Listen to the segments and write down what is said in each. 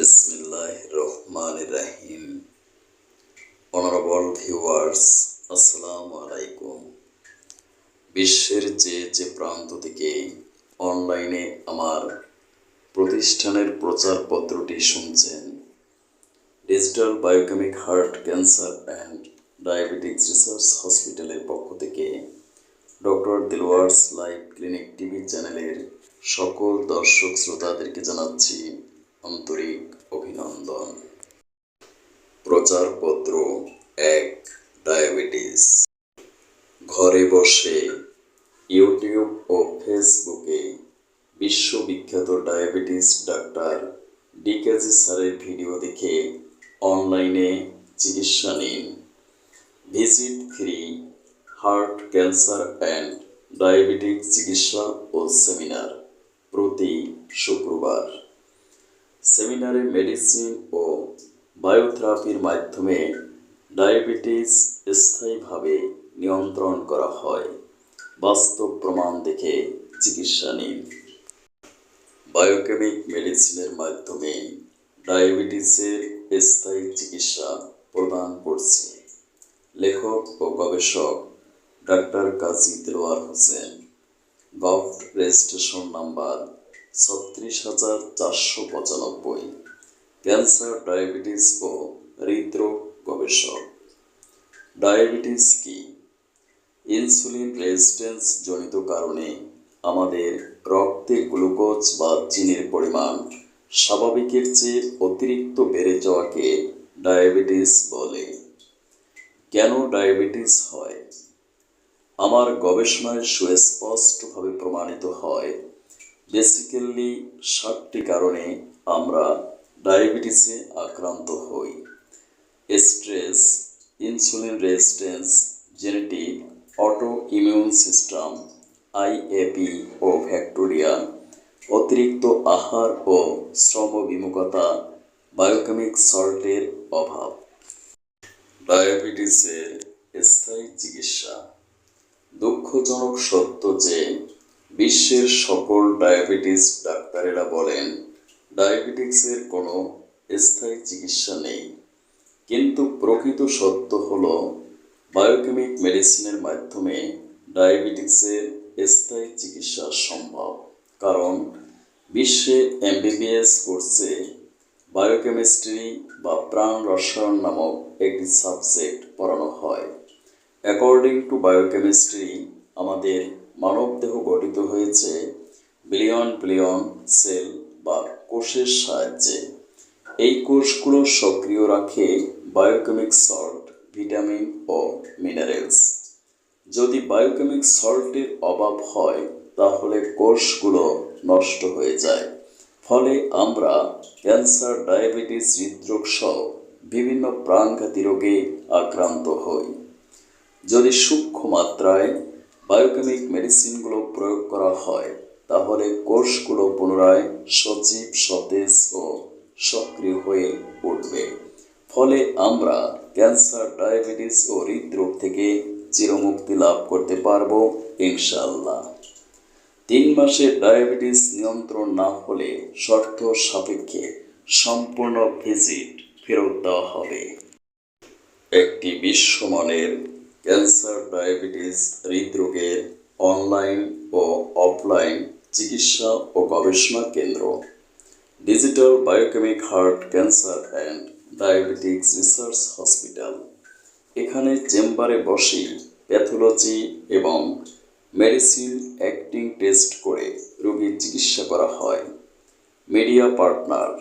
বিসমিল্লাহির রহমানির রহিম। Honourable viewers, আসসালামু আলাইকুম। বিশ্বের যে প্রান্ত থেকে অনলাইনে আমার প্রতিষ্ঠানের প্রচারপত্রটি শুনছেন, digital biochemic heart cancer and diabetics research হসপিটালের পক্ষ থেকে doctor Dilwar's live clinic TV চ্যানেলের সকল দর্শক শ্রোতাদেরকে জানাচ্ছি আন্তরিক অভিনন্দন। প্রচারপত্র ১, ডায়াবেটিস। ঘরে বসে ইউটিউব ও ফেসবুকে বিশ্ববিখ্যাত ডায়াবেটিস ডাক্তার ডিকেজি স্যারের ভিডিও দেখে অনলাইনে চিকিৎসা নিন। Visit free heart cancer and diabetes চিকিৎসা ও সেমিনার প্রতি শুক্রবার। সেমিনারে মেডিসিন ও বায়োথেরাপির মাধ্যমে ডায়াবেটিস স্থায়ীভাবে নিয়ন্ত্রণ করা হয়। বাস্তব প্রমাণ দেখে চিকিৎসা নিন। বায়োকেমিক মেডিসিনের মাধ্যমে ডায়াবেটিসের স্থায়ী চিকিৎসা প্রদান করছে লেখক ও গবেষক ডাক্তার Kazi Delwar Hossain. Govt registration number ৩৬,৪৯৫। ক্যান্সার, ডায়াবেটিস ও হৃদরোগ গবেষক। ডায়াবেটিস কি? ইনসুলিন রেজিস্ট্যান্স জনিত কারণে আমাদের রক্তে গ্লুকোজ বা চিনির পরিমাণ স্বাভাবিকের চেয়ে অতিরিক্ত বেড়ে যাওয়াকে ডায়াবেটিস বলে। কেন ডায়াবেটিস হয়? আমার গবেষণায় সুস্পষ্টভাবে প্রমাণিত হয়, বেসিক্যালি ৭টি কারণে আমরা ডায়াবেটিসে আক্রান্ত হই। Stress, insulin resistance, genetic, auto immune system IAP ও ব্যাকটেরিয়া, অতিরিক্ত আহার ও শ্রমবিমুখতা, বায়োকেমিক সল্টের অভাব। ডায়াবেটিসের স্থায়ী চিকিৎসা। দুঃখজনক সত্য যে বিশ্বের সকল ডায়াবেটিস ডাক্তারেরা বলেন ডায়াবেটিসের কোনো স্থায়ী চিকিৎসা নেই। কিন্তু প্রকৃত সত্য হলো বায়োকেমিক মেডিসিনের মাধ্যমে ডায়াবেটিসের স্থায়ী চিকিৎসা সম্ভব। কারণ বিশ্বে এমবিবিএস কোর্সে বায়োকেমিস্ট্রি বা প্রাণ রসায়ন নামক একটি সাবজেক্ট পড়ানো হয়। অ্যাকর্ডিং টু বায়োকেমিস্ট্রি, আমাদের মানবদেহ গঠিত হয়েছে বিলিয়ন বিলিয়ন সেল বা কোষের সাহায্যে। এই কোষগুলো সক্রিয় রাখে বায়োকেমিক সল্ট, ভিটামিন ও মিনারেলস। যদি বায়োকেমিক সল্টের অভাব হয় তাহলে কোষগুলো নষ্ট হয়ে যায়। ফলে আমরা ক্যান্সার, ডায়াবেটিস, হৃদরোগ সহ বিভিন্ন প্রাণঘাতী রোগে আক্রান্ত হই। যদি সূক্ষ্ম মাত্রায় বায়োকেমিক মেডিসিনগুলো প্রয়োগ করা হয় তাহলে কোষগুলো পুনরায় সজীব, সতেজ ও সক্রিয় হয়ে উঠবে। ফলে আমরা ক্যান্সার, ডায়াবেটিস ও হৃদরোগ থেকে চিরমুক্তি লাভ করতে পারব ইনশাআল্লাহ। ৩ মাসে ডায়াবেটিস নিয়ন্ত্রণ না হলে শর্ত সাপেক্ষে সম্পূর্ণ ভিজিট ফেরত দেওয়া হবে। একটি বিশ্বমানের ক্যান্সার, ডায়াবেটিস, হৃদরোগের অনলাইন ও অফলাইন চিকিৎসা ও গবেষণা কেন্দ্র digital biochemic heart cancer and diabetics research hospital. এখানে চেম্বারে বসেই প্যাথোলজি এবং মেডিসিন অ্যাক্টিং টেস্ট করে রোগীর চিকিৎসা করা হয়। Media partner: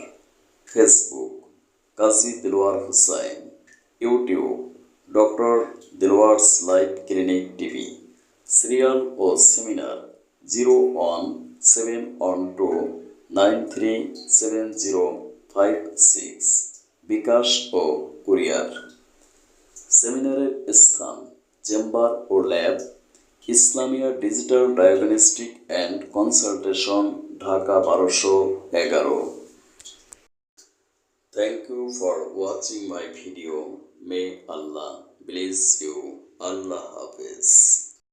Facebook Kazi Delwar Hossain, YouTube doctor Dilwar's live clinic TV, serial ও সেমিনার 01712937056, বিকাশ ও কুরিয়ার। সেমিনারের স্থান: চেম্বার ও lab, Islamia digital diagnostic and consultation, Dhaka ১২১১। Thank you for watching my video. May Allah bless you. Allah Hafiz.